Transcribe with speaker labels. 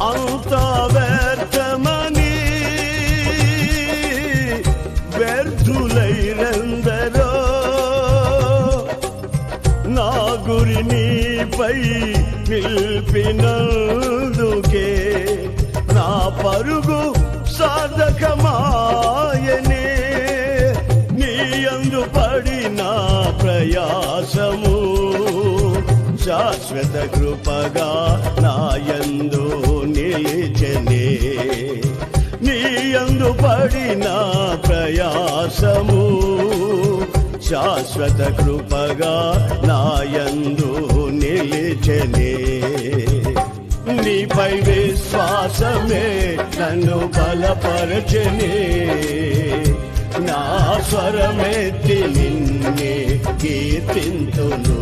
Speaker 1: అంతా వ్యర్థమని వ్యర్థులైనందరో నా గురి నీపై నిలిపినందుకే నా పరుగు సాధకమాయనే నీ యందు పడిన ప్రయాసము శాశ్వత కృపగా నా యందు నిలిచెనే నీ యందు పడిన ప్రయాసము శాశ్వత కృపగా నా యందు నిలిచెనే నీపై విశ్వాసమే నన్ను బలపరచనే నా స్వరమెత్తి నిన్నే కీర్తింతును.